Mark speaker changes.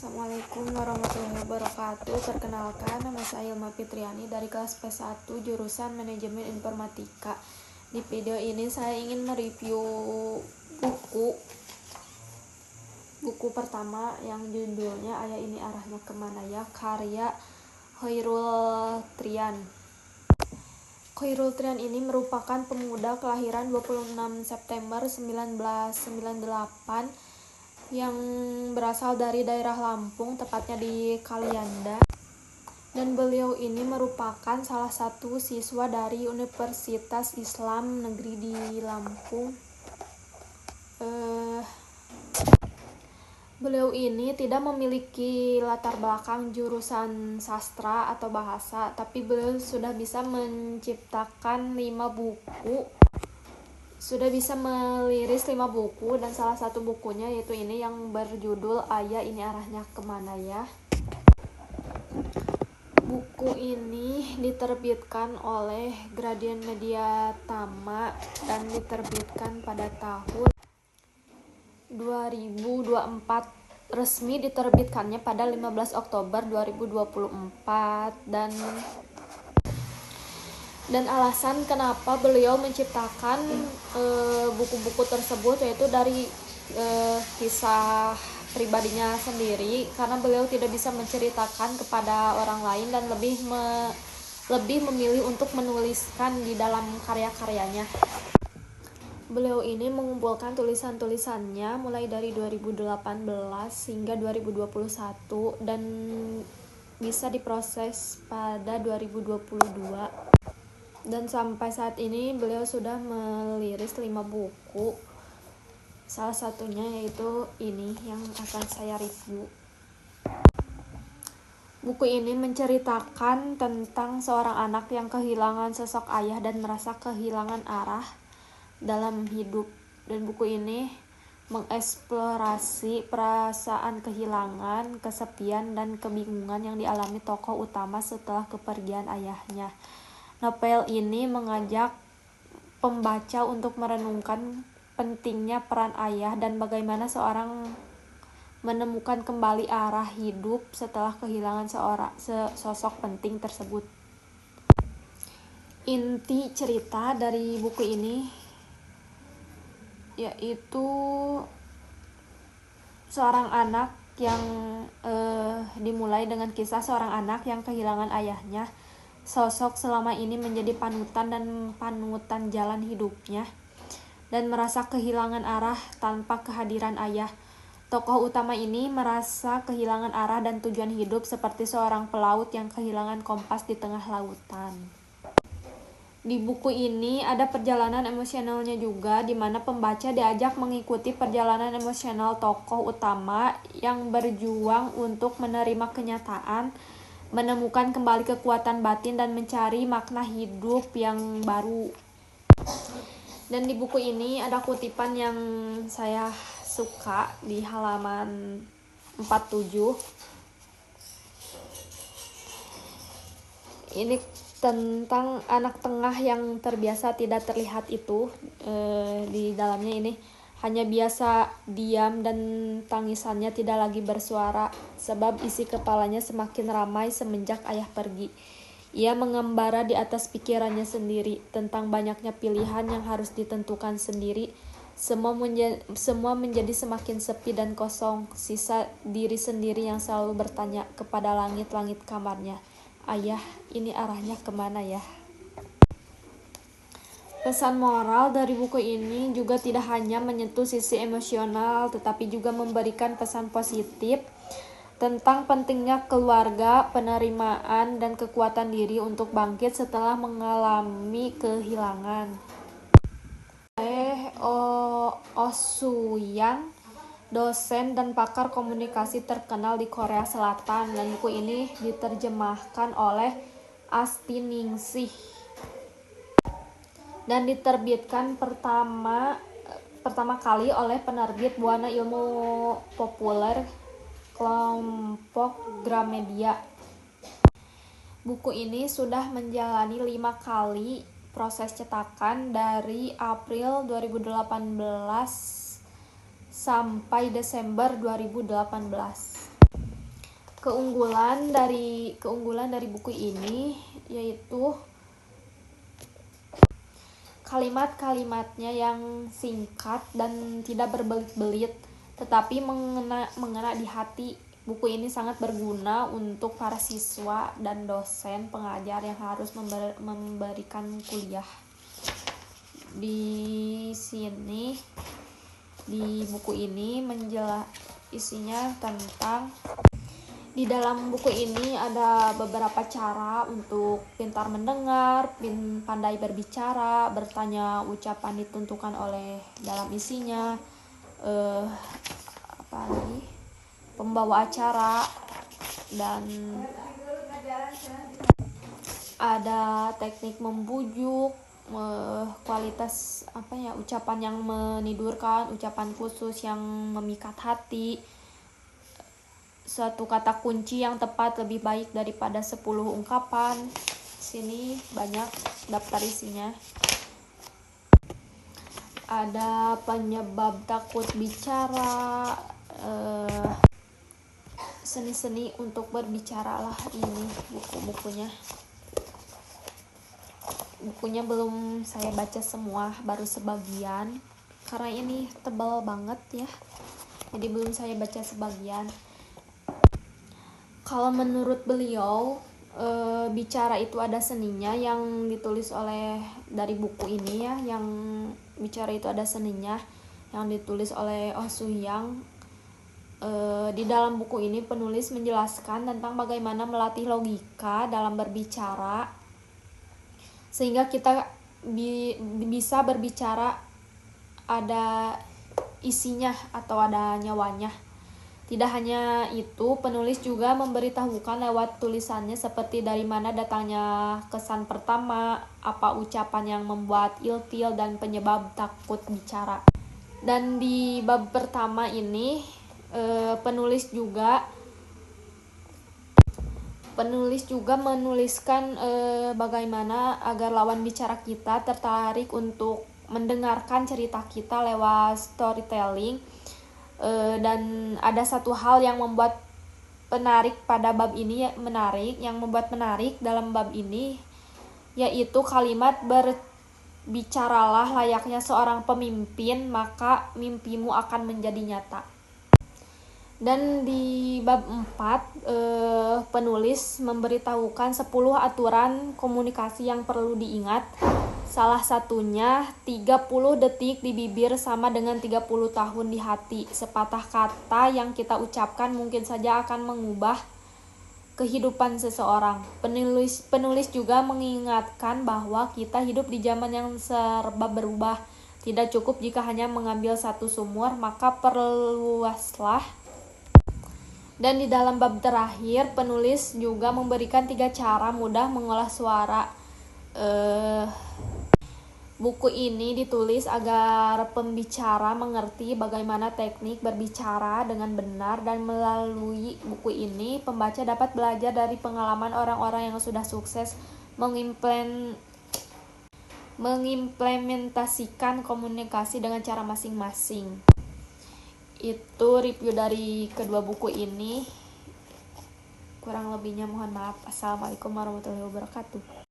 Speaker 1: Assalamualaikum warahmatullahi wabarakatuh. Perkenalkan, nama saya Ilma Fitriani dari kelas P1 jurusan Manajemen Informatika. Di video ini saya ingin mereview buku pertama yang judulnya Ayah Ini Arahnya Kemana Ya, karya Khairul Trian. Khairul Trian ini merupakan pemuda kelahiran 26 September 1998 yang berasal dari daerah Lampung, tepatnya di Kalianda. Dan beliau ini merupakan salah satu siswa dari Universitas Islam Negeri di Lampung. Beliau ini tidak memiliki latar belakang jurusan sastra atau bahasa, tapi beliau sudah bisa menciptakan 5 buku. Sudah bisa meliris 5 buku, dan salah satu bukunya yaitu ini yang berjudul Ayah Ini Arahnya Kemana Ya. Buku ini diterbitkan oleh Gradia Media Tama dan diterbitkan pada tahun 2024. Resmi diterbitkannya pada 15 Oktober 2024 dan alasan kenapa beliau menciptakan buku-buku tersebut yaitu dari kisah pribadinya sendiri, karena beliau tidak bisa menceritakan kepada orang lain dan lebih memilih untuk menuliskan di dalam karya-karyanya. Beliau ini mengumpulkan tulisan-tulisannya mulai dari 2018 hingga 2021 dan bisa diproses pada 2022. Dan sampai saat ini beliau sudah meliris 5 buku. Salah satunya yaitu ini yang akan saya review. Buku ini menceritakan tentang seorang anak yang kehilangan sosok ayah dan merasa kehilangan arah dalam hidup. Dan buku ini mengeksplorasi perasaan kehilangan, kesepian, dan kebingungan yang dialami tokoh utama setelah kepergian ayahnya. Novel ini mengajak pembaca untuk merenungkan pentingnya peran ayah dan bagaimana seorang menemukan kembali arah hidup setelah kehilangan sosok penting tersebut. Inti cerita dari buku ini yaitu seorang anak yang dimulai dengan kisah seorang anak yang kehilangan ayahnya. Sosok selama ini menjadi panutan jalan hidupnya dan merasa kehilangan arah tanpa kehadiran ayah. Tokoh utama ini merasa kehilangan arah dan tujuan hidup seperti seorang pelaut yang kehilangan kompas di tengah lautan. Di buku ini ada perjalanan emosionalnya juga, di mana pembaca diajak mengikuti perjalanan emosional tokoh utama yang berjuang untuk menerima kenyataan, menemukan kembali kekuatan batin, dan mencari makna hidup yang baru. Dan di buku ini ada kutipan yang saya suka di halaman 47. Ini tentang anak tengah yang terbiasa tidak terlihat itu. Di dalamnya ini hanya biasa diam dan tangisannya tidak lagi bersuara, sebab isi kepalanya semakin ramai semenjak ayah pergi. Ia mengembara di atas pikirannya sendiri tentang banyaknya pilihan yang harus ditentukan sendiri. Semua menjadi semakin sepi dan kosong, sisa diri sendiri yang selalu bertanya kepada langit-langit kamarnya, "Ayah, ini arahnya kemana ya?" Pesan moral dari buku ini juga tidak hanya menyentuh sisi emosional, tetapi juga memberikan pesan positif tentang pentingnya keluarga, penerimaan, dan kekuatan diri untuk bangkit setelah mengalami kehilangan. Oh Soo-yang, dosen dan pakar komunikasi terkenal di Korea Selatan, dan buku ini diterjemahkan oleh Asti Ningsih dan diterbitkan pertama kali oleh penerbit Buana Ilmu Populer kelompok Gramedia. Buku ini sudah menjalani 5 kali proses cetakan dari April 2018 sampai Desember 2018. Keunggulan dari buku ini yaitu kalimat-kalimatnya yang singkat dan tidak berbelit-belit, tetapi mengena di hati. Buku ini sangat berguna untuk para siswa dan dosen pengajar yang harus memberikan kuliah. Di sini di buku ini isinya tentang di dalam buku ini ada beberapa cara untuk pintar mendengar, pandai berbicara, bertanya ucapan ditentukan oleh dalam isinya, apa lagi, pembawa acara, dan ada teknik membujuk, kualitas ucapan yang menidurkan, ucapan khusus yang memikat hati, suatu kata kunci yang tepat lebih baik daripada 10 ungkapan. Sini banyak daftar isinya. Ada penyebab takut bicara, seni-seni untuk berbicara lah ini bukunya. Bukunya belum saya baca semua, baru sebagian karena ini tebal banget ya, jadi belum saya baca sebagian. Kalau menurut beliau, bicara itu ada seninya, yang ditulis dari buku ini ya, yang bicara itu ada seninya, yang ditulis oleh Oh Soo-hyang. Di dalam buku ini penulis menjelaskan tentang bagaimana melatih logika dalam berbicara, sehingga kita bisa berbicara ada isinya atau ada nyawanya. Tidak hanya itu, penulis juga memberitahukan lewat tulisannya seperti dari mana datangnya kesan pertama, apa ucapan yang membuat ilfil, dan penyebab takut bicara. Dan di bab pertama ini penulis juga menuliskan bagaimana agar lawan bicara kita tertarik untuk mendengarkan cerita kita lewat storytelling. Dan ada satu hal yang membuat menarik dalam bab ini, yaitu kalimat berbicaralah layaknya seorang pemimpin, maka mimpimu akan menjadi nyata. Dan di bab 4 penulis memberitahukan 10 aturan komunikasi yang perlu diingat. Salah satunya 30 detik di bibir sama dengan 30 tahun di hati. Sepatah kata yang kita ucapkan mungkin saja akan mengubah kehidupan seseorang. Penulis juga mengingatkan bahwa kita hidup di zaman yang serba berubah. Tidak cukup jika hanya mengambil satu sumur, maka perluaslah. Dan di dalam bab terakhir, penulis juga memberikan 3 cara mudah mengolah suara. Buku ini ditulis agar pembicara mengerti bagaimana teknik berbicara dengan benar, dan melalui buku ini pembaca dapat belajar dari pengalaman orang-orang yang sudah sukses mengimplementasikan komunikasi dengan cara masing-masing. Itu review dari kedua buku ini. Kurang lebihnya mohon maaf. Assalamualaikum warahmatullahi wabarakatuh.